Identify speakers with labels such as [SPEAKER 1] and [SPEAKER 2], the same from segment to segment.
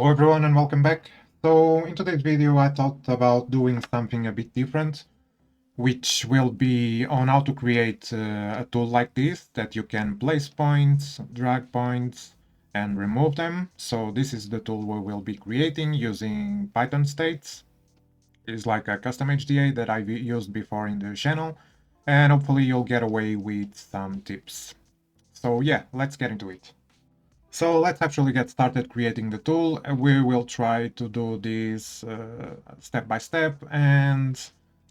[SPEAKER 1] Hello everyone and welcome back. So in today's video I thought about doing something a bit different, which will be on how to create a tool like this that you can place points, drag points and remove them. So this is the tool we will be creating using Python states. It's like a custom HDA that I've used before in the channel, and hopefully you'll get away with some tips. So yeah, let's get into it. So let's actually get started creating the tool. We will try to do this step by step, and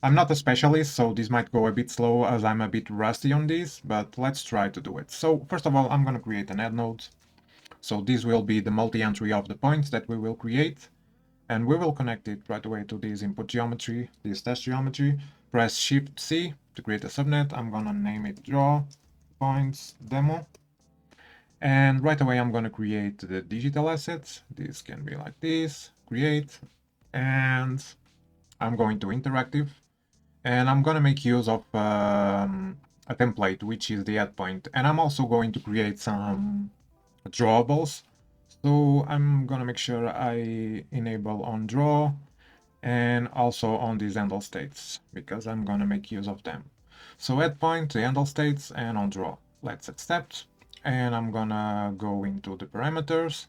[SPEAKER 1] I'm not a specialist, so this might go a bit slow as I'm a bit rusty on this, but let's try to do it. So first of all, I'm going to create an add node. So this will be the multi-entry of the points that we will create, and we will connect it right away to this input geometry, this test geometry. Press Shift-C to create a subnet. I'm going to name it draw points demo. And right away, I'm going to create the digital assets. This can be like this, create, and I'm going to interactive. And I'm going to make use of a template, which is the add point. And I'm also going to create some drawables. So I'm going to make sure I enable on draw and also on these handle states, because I'm going to make use of them. So add point, the handle states, and on draw. Let's accept. And I'm gonna go into the parameters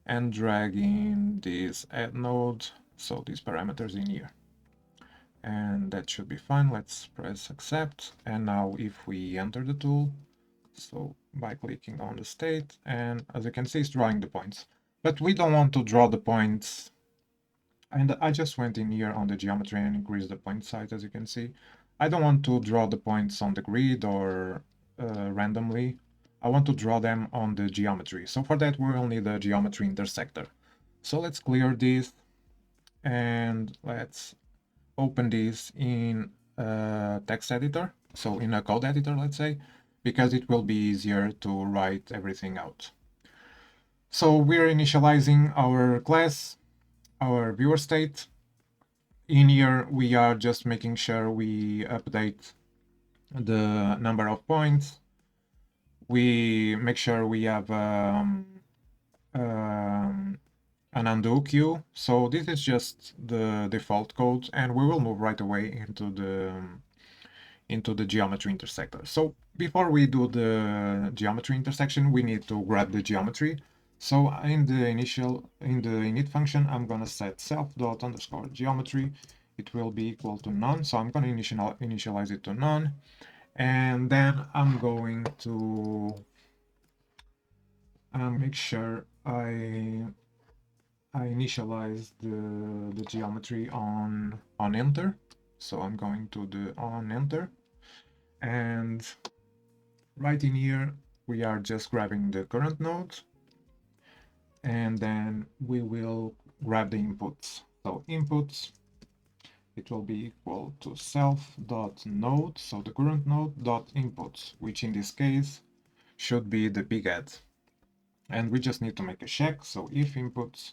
[SPEAKER 1] and drag in this add node, so these parameters in here. And that should be fine. Let's press accept. And now if we enter the tool, so by clicking on the state, and as you can see, it's drawing the points. But we don't want to draw the points. And I just went in here on the geometry and increased the point size, as you can see. I don't want to draw the points on the grid or randomly. I want to draw them on the geometry. So for that, we will need a geometry intersector. So let's clear this and let's open this in a text editor. So in a code editor, let's say, because it will be easier to write everything out. So we're initializing our class, our viewer state. In here, we are just making sure we update the number of points. We make sure we have an undo queue. So this is just the default code, and we will move right away into the geometry intersector. So before we do the geometry intersection, we need to grab the geometry. So in the init function, I'm gonna set self._geometry. It will be equal to none. So I'm gonna initialize it to none. And then I'm going to make sure I initialize the geometry on enter. So I'm going to the on enter, and right in here we are just grabbing the current node, and then we will grab the inputs. So inputs, it will be equal to self.node, so the current node dot inputs, which in this case should be the big add. And we just need to make a check. So if inputs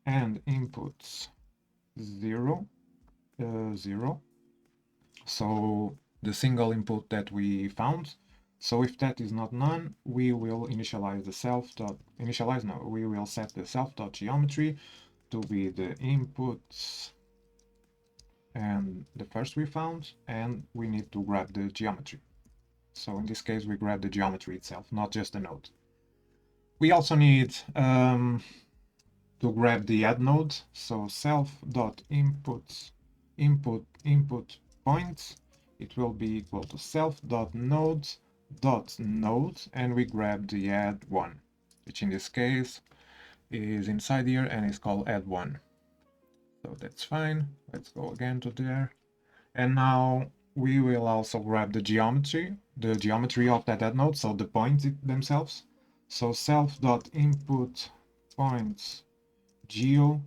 [SPEAKER 1] and inputs 0, 0, so the single input that we found. So if that is not none, we will initialize the we will set the self.geometry to be the inputs and the first we found, and we need to grab the geometry. So in this case, we grab the geometry itself, not just the node. We also need to grab the add node. So self.inputs input points, it will be equal to self.nodes.node, and we grab the add one, which in this case is inside here and is called add one. So that's fine. Let's go again to there. And now we will also grab the geometry of that add node, so the points themselves. So self.input points geo,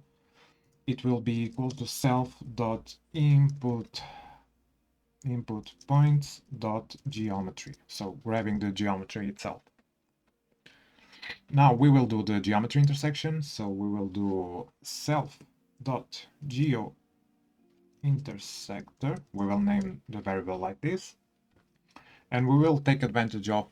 [SPEAKER 1] it will be equal to self.input points.geometry. So grabbing the geometry itself. Now we will do the geometry intersection. So we will do self.geo intersector. We will name the variable like this. And we will take advantage of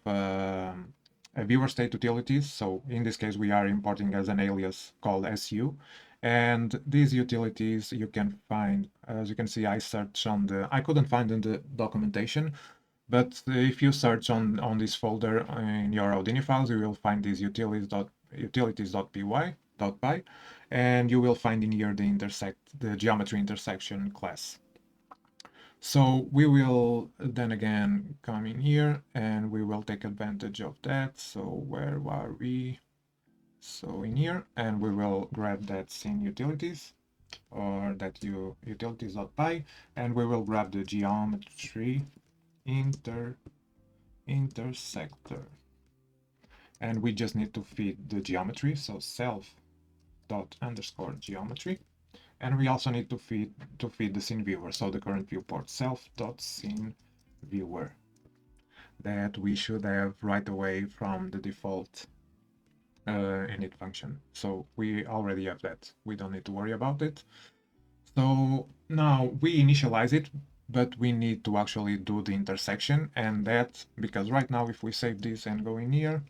[SPEAKER 1] viewer state utilities. So in this case, we are importing as an alias called SU. And these utilities you can find, as you can see, I searched on I couldn't find in the documentation, but if you search on this folder in your Houdini files, you will find these utilities.py, and you will find in here the geometry intersection class. So we will then again come in here and we will take advantage of that. So where are we? So in here, and we will grab that scene utilities or that utilities.py, and we will grab the geometry intersector. And we just need to feed the geometry, so self._geometry. And we also need to feed the scene viewer, so the current viewport self.scene viewer that we should have right away from the default init function. So we already have that. We don't need to worry about it. So now we initialize it, but we need to actually do the intersection, and that because right now if we save this and go in here,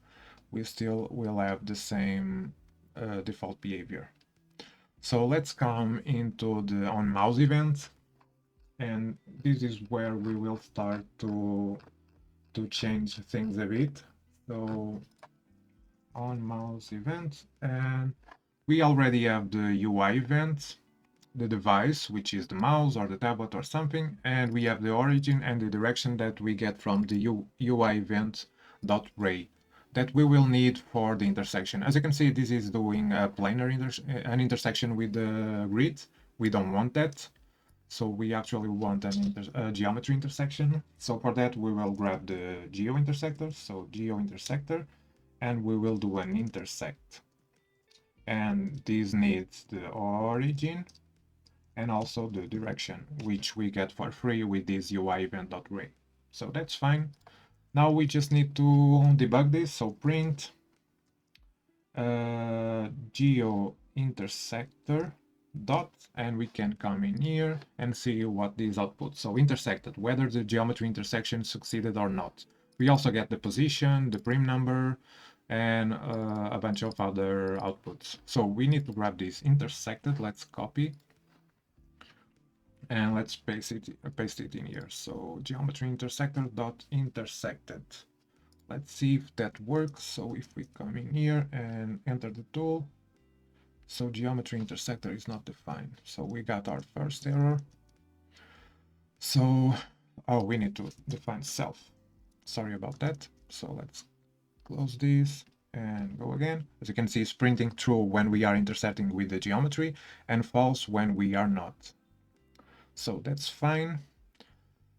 [SPEAKER 1] we still will have the same default behavior. So let's come into the on mouse event, and this is where we will start to change things a bit. So on mouse event, and we already have the UI event, the device, which is the mouse or the tablet or something, and we have the origin and the direction that we get from the UI event.ray that we will need for the intersection. As you can see, this is doing a planar an intersection with the grid. We don't want that. So we actually want a geometry intersection. So for that, we will grab the geo intersector. So geo intersector, and we will do an intersect. And this needs the origin and also the direction, which we get for free with this UI event.ray. So that's fine. Now we just need to debug this. So print geo intersector dot, and we can come in here and see what these outputs. So intersected, whether the geometry intersection succeeded or not. We also get the position, the prim number, and a bunch of other outputs. So we need to grab this intersected. Let's copy and let's paste it in here. So geometry intersector dot intersected. Let's see if that works. So if we come in here and enter the tool, so geometry intersector is not defined. So we got our first error. So, oh, we need to define self. Sorry about that. So let's close this and go again. As you can see, it's printing true when we are intersecting with the geometry and false when we are not. So that's fine.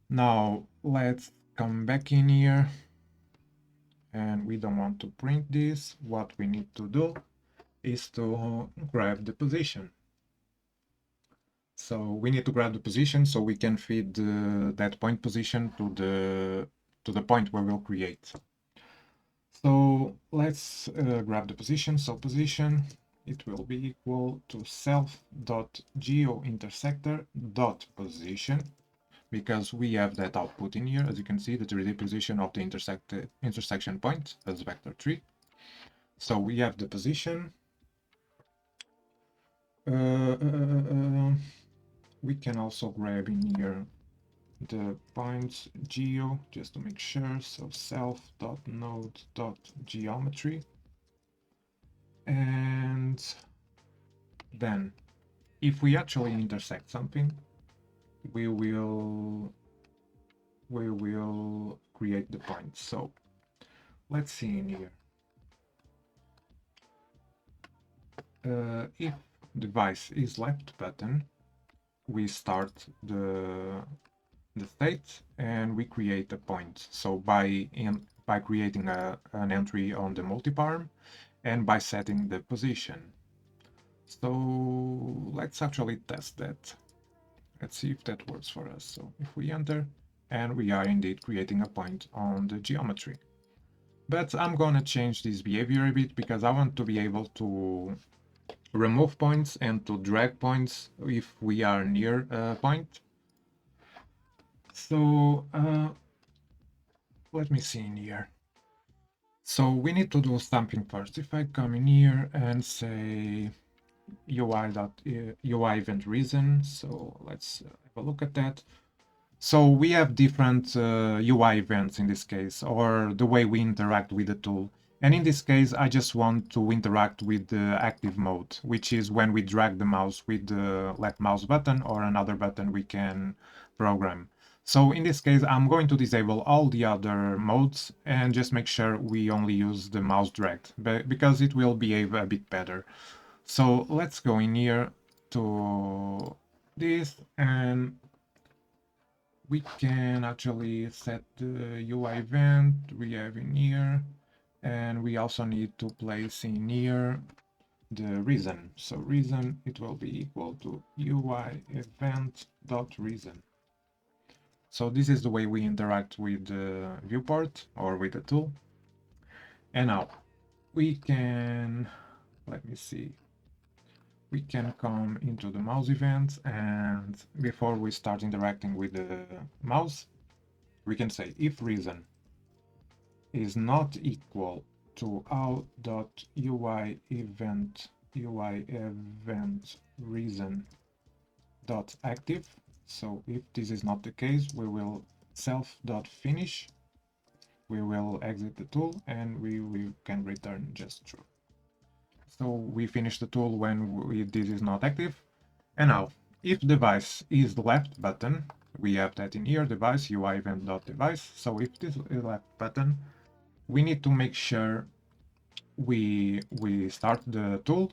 [SPEAKER 1] Now let's come back in here, and we don't want to print this. What we need to do is to grab the position. So we need to grab the position so we can feed that point position to the point where we'll create. So let's grab the position. So position, it will be equal to self.geointersector.position, because we have that output in here. As you can see, the 3D position of the intersection point as vector3. So we have the position. We can also grab in here the points geo just to make sure. So self.node.geometry, and then if we actually intersect something, we will create the point. So let's see in here. If device is left button, we start the state and we create a point. So by creating an entry on the multiparm and by setting the position. So let's actually test that. Let's see if that works for us. So if we enter, and we are indeed creating a point on the geometry. But I'm gonna change this behavior a bit because I want to be able to remove points and to drag points if we are near a point. So let me see in here. So we need to do something first. If I come in here and say UI event reason, so let's have a look at that. So we have different UI events in this case, or the way we interact with the tool. And in this case, I just want to interact with the active mode, which is when we drag the mouse with the left mouse button or another button we can program. So in this case, I'm going to disable all the other modes and just make sure we only use the mouse drag, because it will behave a bit better. So let's go in here to this, and we can actually set the UI event we have in here, and we also need to place in here the reason. So reason, it will be equal to UI event dot reason. So this is the way we interact with the viewport or with the tool. And now we can, let me see, we can come into the mouse event, and before we start interacting with the mouse, we can say if reason is not equal to out.UI event reason dot active. So if this is not the case, we will self.finish, we will exit the tool, and we can return just true. So we finish the tool when this is not active. And now, if device is the left button, we have that in here, device UI event dot device. So if this is left button, we need to make sure we start the tool,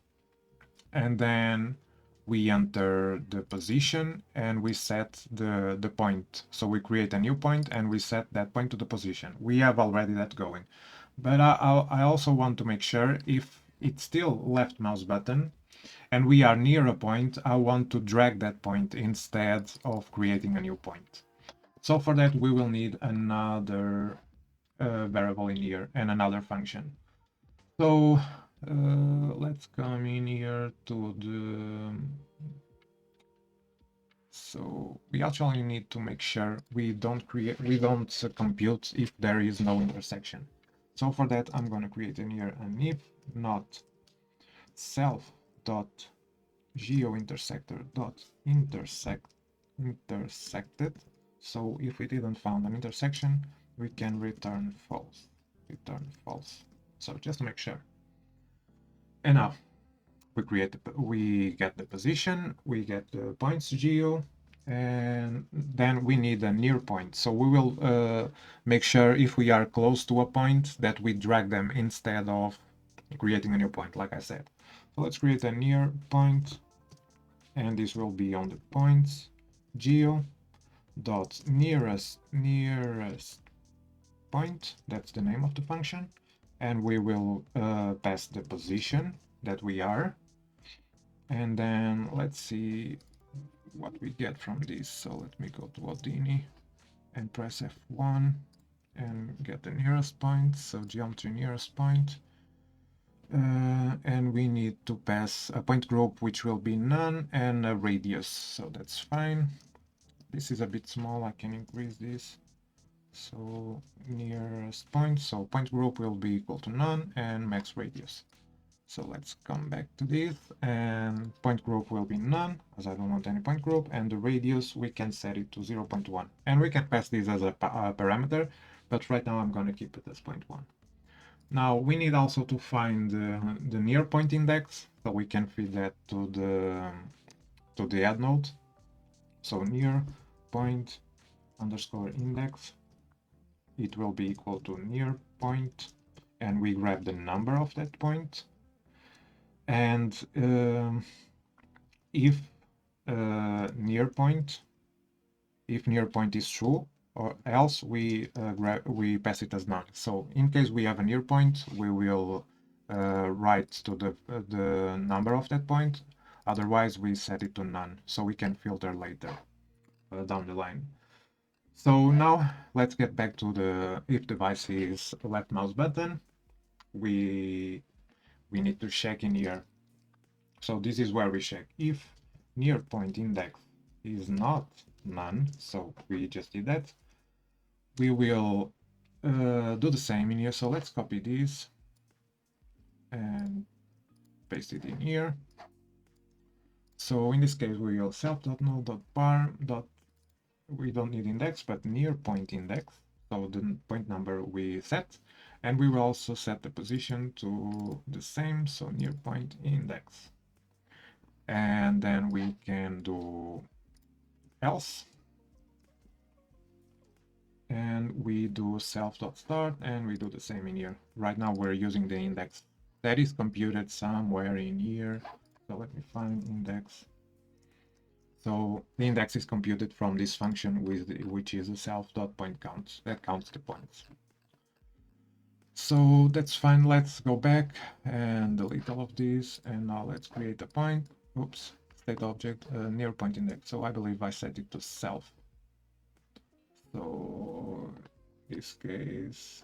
[SPEAKER 1] and then we enter the position and we set the point. So we create a new point and we set that point to the position. We have already that going. But I also want to make sure if it's still left mouse button and we are near a point, I want to drag that point instead of creating a new point. So for that, we will need another variable in here and another function. So let's come in here to the... So we actually need to make sure we don't compute if there is no intersection. So for that, I'm going to create in here an if not self dot geointersector dot intersected. So if we didn't find an intersection, we can return false. So just to make sure. And now we get the position, we get the points geo, and then we need a near point. So we will make sure if we are close to a point that we drag them instead of creating a new point, like I said. So let's create a near point, and this will be on the points geo dot nearest point. That's the name of the function, and we will pass the position that we are. And then let's see what we get from this. So let me go to Houdini and press F1 and get the nearest point. So geometry nearest point. And we need to pass a point group, which will be none, and a radius. So that's fine. This is a bit small. I can increase this. So nearest point. So point group will be equal to none and max radius. So let's come back to this, and point group will be none, as I don't want any point group, and the radius, we can set it to 0.1. And we can pass this as a parameter, but right now I'm going to keep it as 0.1. Now we need also to find the near point index, so we can feed that to the add node. So near point underscore index, it will be equal to near point, and we grab the number of that point. And if near point is true, or else we pass it as none. So in case we have a near point, we will write to the number of that point. Otherwise, we set it to none, so we can filter later down the line. So now let's get back to the if device is left mouse button. We need to check in here. So this is where we check if near point index is not none. So we just did that. We will do the same in here. So let's copy this and paste it in here. So in this case, we will self.node.parm. We don't need index, but near point index. So the point number we set, and we will also set the position to the same. So near point index, and then we can do else, and we do self.start, and we do the same in here. Right now we're using the index that is computed somewhere in here. So let me find index. So the index is computed from this function which is a self.pointCounts that counts the points. So that's fine. Let's go back and delete all of this, and now let's create a point. Oops, state object near point index. So I believe I set it to self. So in this case,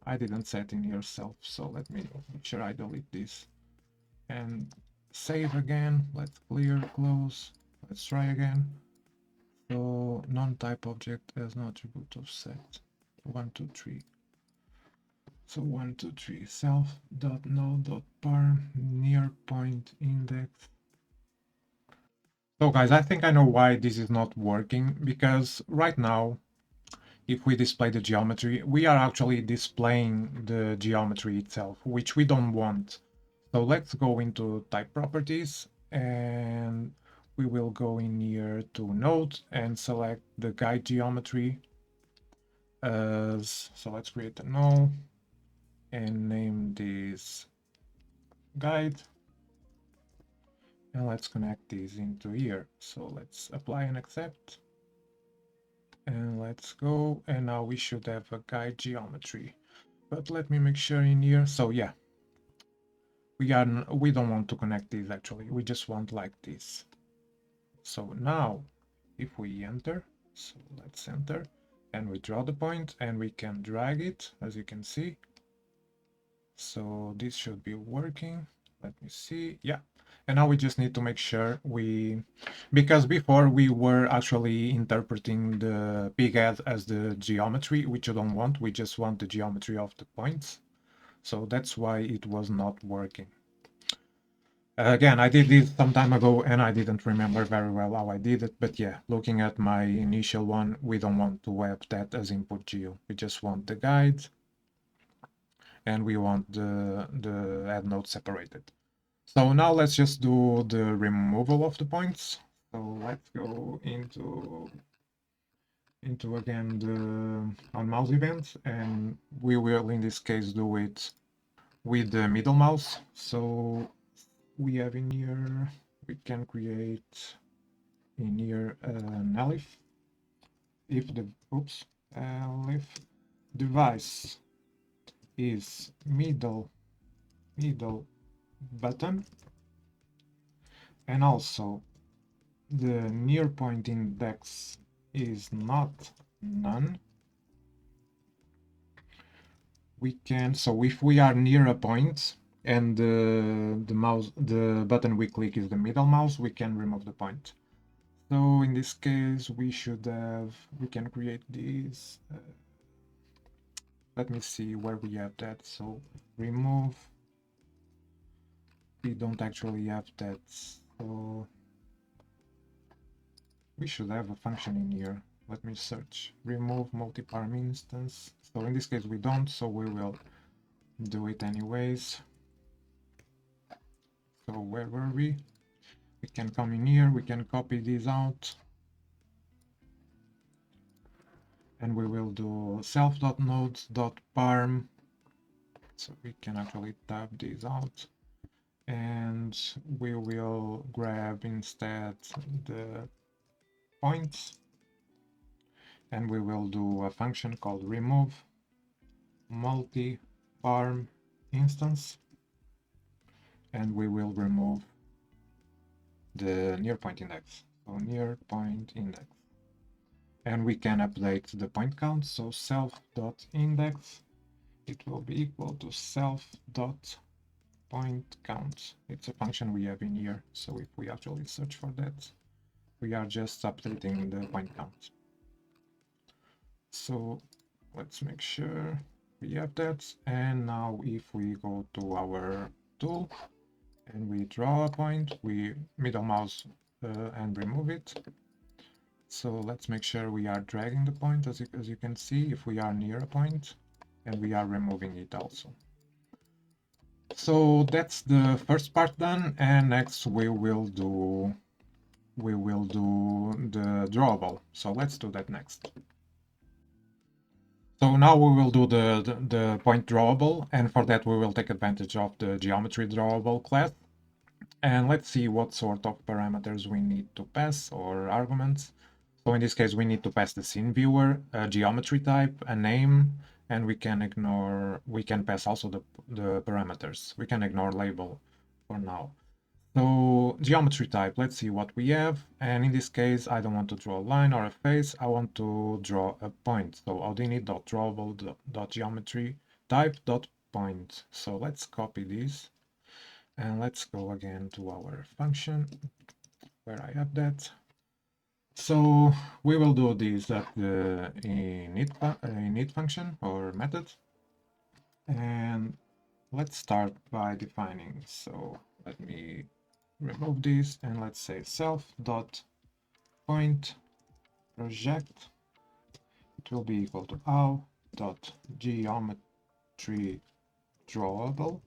[SPEAKER 1] I didn't set in here self. So let me make sure I delete this and save again. Let's clear, close. Let's try again. So non-type object as no attribute of set 1, 2, 3. So 1, 2, 3 self.node.parm near point index. So guys, I think I know why this is not working, because right now, if we display the geometry, we are actually displaying the geometry itself, which we don't want. So let's go into type properties, and we will go in here to node and select the guide geometry. So let's create a null and name this guide, and let's connect these into here. So let's apply and accept, and let's go, and now we should have a guide geometry. But let me make sure in here. So yeah, we don't want to connect these actually, we just want like this. So now if we enter, so let's enter, and we draw the point, and we can drag it, as you can see. So this should be working. Let me see. Yeah. And now we just need to make sure because before we were actually interpreting the big head as the geometry, which you don't want. We just want the geometry of the points. So that's why it was not working. Again, I did this some time ago and I didn't remember very well how I did it, but yeah, looking at my initial one, we don't want to have that as input geo. We just want the guide, and we want the add node separated. So now let's just do the removal of the points. So let's go into again the on mouse event, and we will in this case do it with the middle mouse. So we have in here, we can create in here an elif if the elif device is middle button, and also the near point index is not none. We can, so if we are near a point and the button we click is the middle mouse, we can remove the point. So in this case, we can create these. Let me see where we have that. So remove. We don't actually have that. So we should have a function in here. Let me search. Remove multi-parm instance. So in this case we don't, so we will do it anyways. So where were we? We can come in here, we can copy these out. And we will do self.nodes.parm. So we can actually tab these out. And we will grab instead the points. And we will do a function called remove multi-parm instance. And we will remove the near point index. So near point index. And we can update the point count. So self.index, it will be equal to self.pointCount. It's a function we have in here. So if we actually search for that, we are just updating the point count. So let's make sure we have that. And now if we go to our tool and we draw a point, we middle mouse and remove it. So let's make sure we are dragging the point, as you can see, if we are near a point, and we are removing it also. So that's the first part done, and next we will do the drawable. So let's do that next. So now we will do the point drawable, and for that we will take advantage of the geometry drawable class. And let's see what sort of parameters we need to pass, or arguments. So in this case, we need to pass the scene viewer, a geometry type, a name, and we can pass also the parameters. We can ignore label for now. So geometry type, let's see what we have. And in this case, I don't want to draw a line or a face. I want to draw a point. So Houdini.drawable.geometry type.point. So let's copy this. And let's go again to our function where I have that. So we will do this at the init function or method. And let's start by defining. So let me remove this and let's say self.point project. It will be equal to geometry drawable.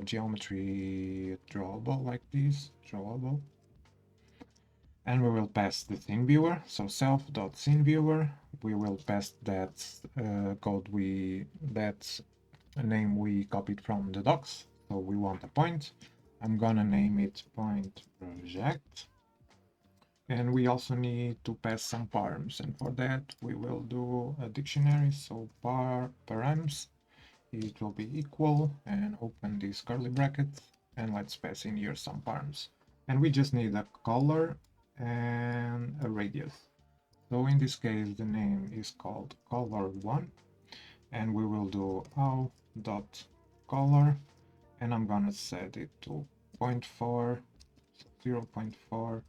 [SPEAKER 1] Geometry drawable like this, drawable. And we will pass the scene viewer, so self.scene viewer. We will pass that that name we copied from the docs. So we want a point. I'm gonna name it point project. And we also need to pass some params, and for that we will do a dictionary. So params, it will be equal, and open these curly brackets, and let's pass in here some params. And we just need a color and a radius. So in this case, the name is called color1, and we will do how.color, and I'm gonna set it to 0.4, 0.4,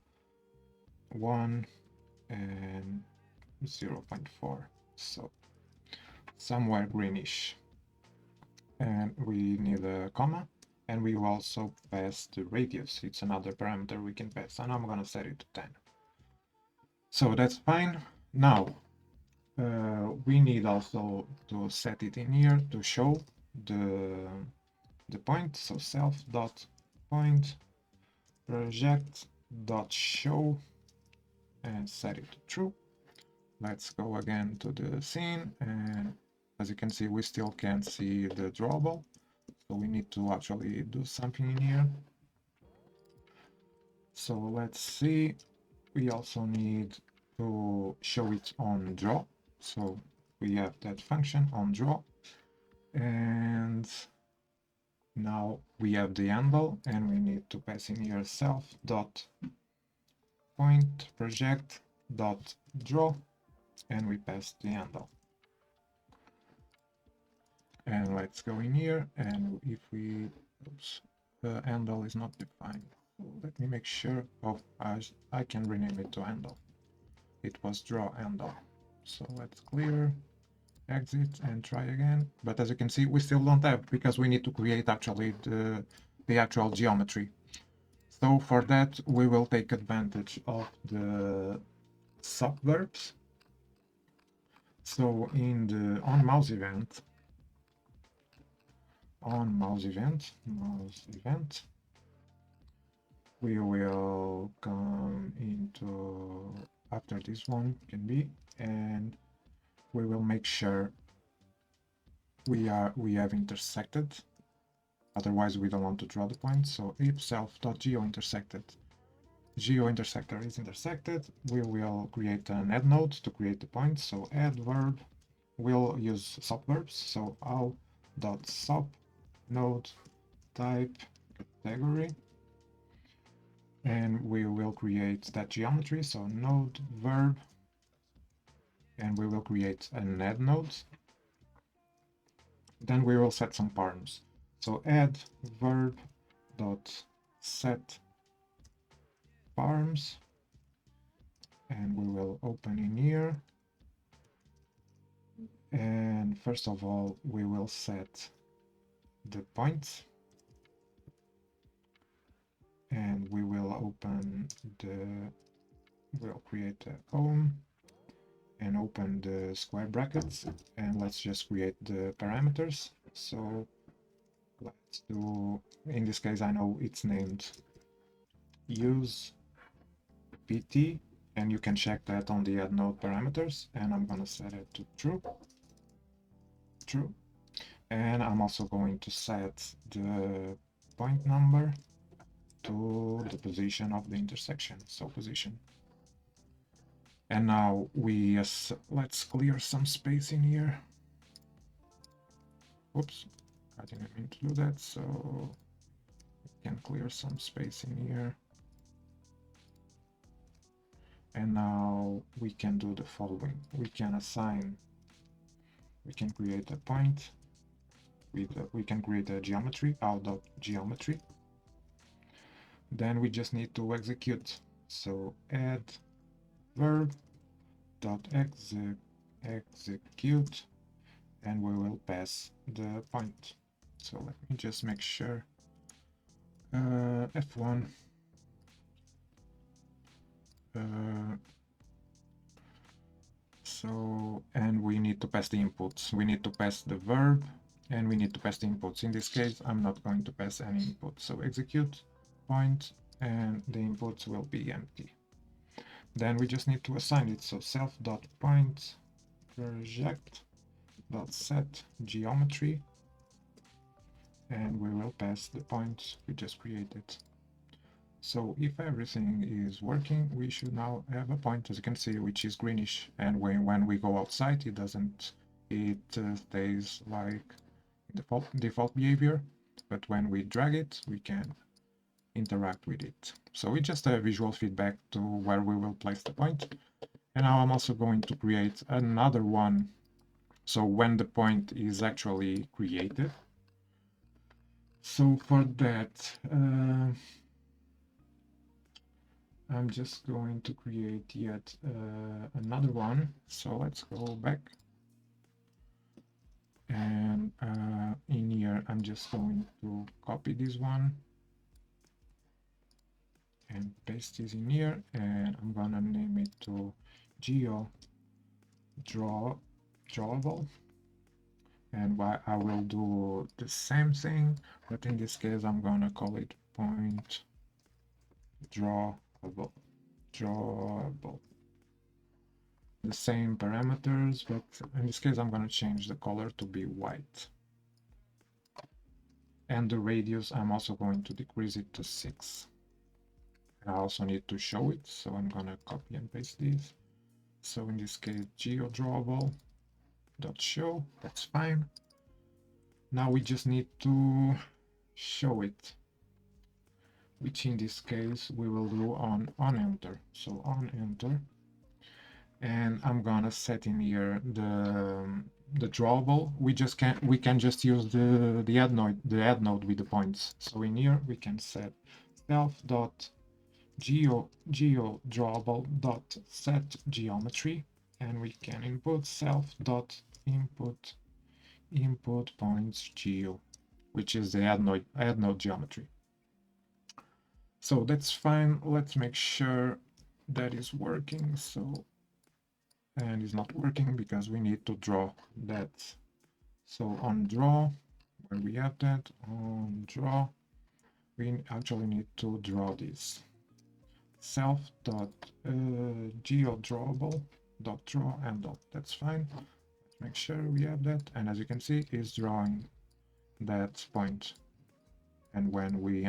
[SPEAKER 1] 1, and 0.4. So somewhere greenish. And we need a comma, and we will also pass the radius. It's another parameter we can pass, and I'm gonna set it to 10. So that's fine. Now we need also to set it in here to show the point. So self.point project.show and set it to true. Let's go again to the scene, and as you can see, we still can't see the drawable. So we need to actually do something in here. So let's see. We also need to show it on draw. So we have that function on draw. And now we have the handle, and we need to pass in here self.point project.draw, and we pass the handle. And let's go in here, and if we, oops, the handle is not defined. So let me make sure. Oh, I can rename it to handle. It was draw handle. So let's clear, exit, and try again. But as you can see, we still don't have, because we need to create actually the actual geometry. So for that, we will take advantage of the subverbs. So in the onMouse event, we will come into, after this one can be, and we will make sure we have intersected. Otherwise we don't want to draw the point. So if self.geointersected, geointersector is intersected, we will create an add node to create the point. So add verb, we'll use subverbs. So how.sub node type category, and we will create that geometry. So node verb, and we will create an add node. Then we will set some params. So add verb dot set params, and we will open in here, And first of all, we will set the points, and we will open we'll create a home and open the square brackets, and let's just create the parameters. So let's do, in this case, I know it's named use pt, and you can check that on the add node parameters, and I'm gonna set it to true, and I'm also going to set the point number to the position of the intersection, so position. And now let's clear some space in here. Oops, I didn't mean to do that, so we can clear some space in here. And now we can do the following. We can create a point we can create a geometry, out.geometry. Then we just need to execute. So add verb dot execute, and we will pass the point. So let me just make sure. F1. And we need to pass the inputs. We need to pass the verb, and we need to pass the inputs. In this case, I'm not going to pass any input. So execute point, and the inputs will be empty. Then we just need to assign it. So self.point project.set geometry, and we will pass the point we just created. So if everything is working, we should now have a point, as you can see, which is greenish. And when we go outside, it doesn't. It stays like default behavior. But when we drag it, we can interact with it. So it's just a visual feedback to where we will place the point. And now I'm also going to create another one. So when the point is actually created. So for that, I'm just going to create yet another one. So let's go back. And in here, I'm just going to copy this one and paste this in here. And I'm gonna name it to drawable. And I will do the same thing, but in this case, I'm gonna call it point drawable. The same parameters, but in this case I'm going to change the color to be white. And the radius, I'm also going to decrease it to 6. I also need to show it, so I'm going to copy and paste this. So in this case, geodrawable.show, that's fine. Now we just need to show it, which in this case we will do on enter. So on enter. And I'm gonna set in here the drawable. We can just use the add node with the points. So in here we can set self.geodrawable.set geometry, and we can input self.input points geo, which is the add node geometry. So that's fine. Let's make sure that is working. So, and it's not working because we need to draw that. So on draw, where we have that, on draw, we actually need to draw this. Self.geodrawable.draw and dot. That's fine. Let's make sure we have that. And as you can see, it's drawing that point. And when we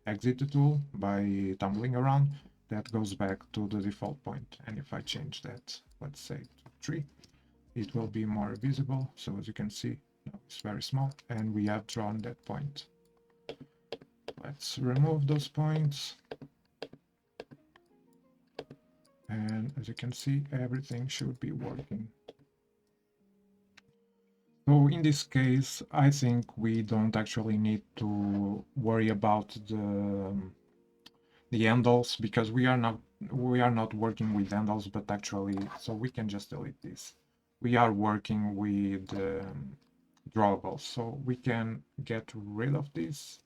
[SPEAKER 1] exit the tool by tumbling around, that goes back to the default point. And if I change that, let's say to 3, it will be more visible. So as you can see, it's very small, and we have drawn that point. Let's remove those points. And as you can see, everything should be working. So in this case, I think we don't actually need to worry about the handles, because we are not working with handles, but actually, so we can just delete this. we are working with drawables, so we can get rid of this,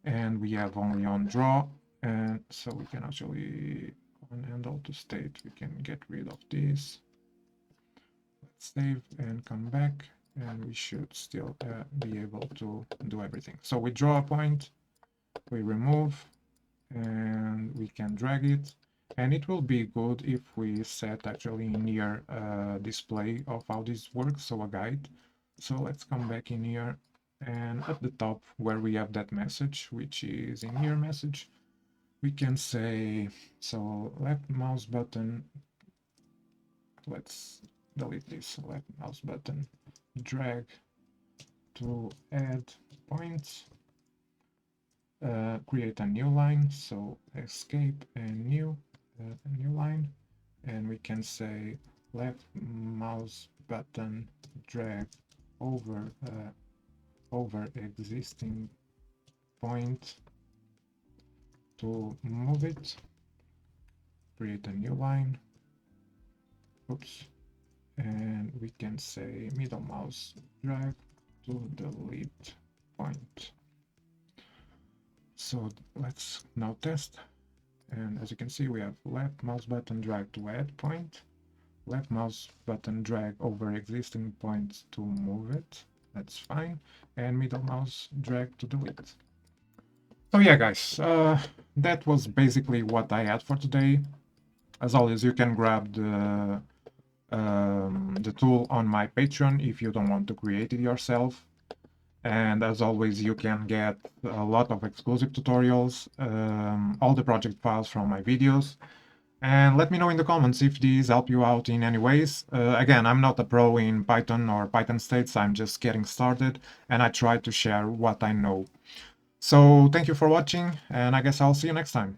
[SPEAKER 1] and we have only on draw, and so we can actually on handle to state we can get rid of this. Let's save and come back, and we should still be able to do everything. So we draw a point, we remove, and we can drag it, and it will be good if we set actually in here display of how this works, so a guide. So let's come back in here, and at the top where we have that message, which is in here message, we can say, so left mouse button, let's delete this, left mouse button, drag to add points, create a new line, so escape and new line, and we can say left mouse button drag over over existing point to move it, create a new line, oops, and we can say middle mouse drag to delete point. So let's now test, and as you can see we have left mouse button drag to add point, left mouse button drag over existing points to move it, that's fine, and middle mouse drag to delete. So yeah guys, that was basically what I had for today. As always, you can grab the tool on my Patreon if you don't want to create it yourself. And as always, you can get a lot of exclusive tutorials, all the project files from my videos. And let me know in the comments if these help you out in any ways. Again, I'm not a pro in Python or Python states, I'm just getting started, and I try to share what I know. So thank you for watching, and I guess I'll see you next time.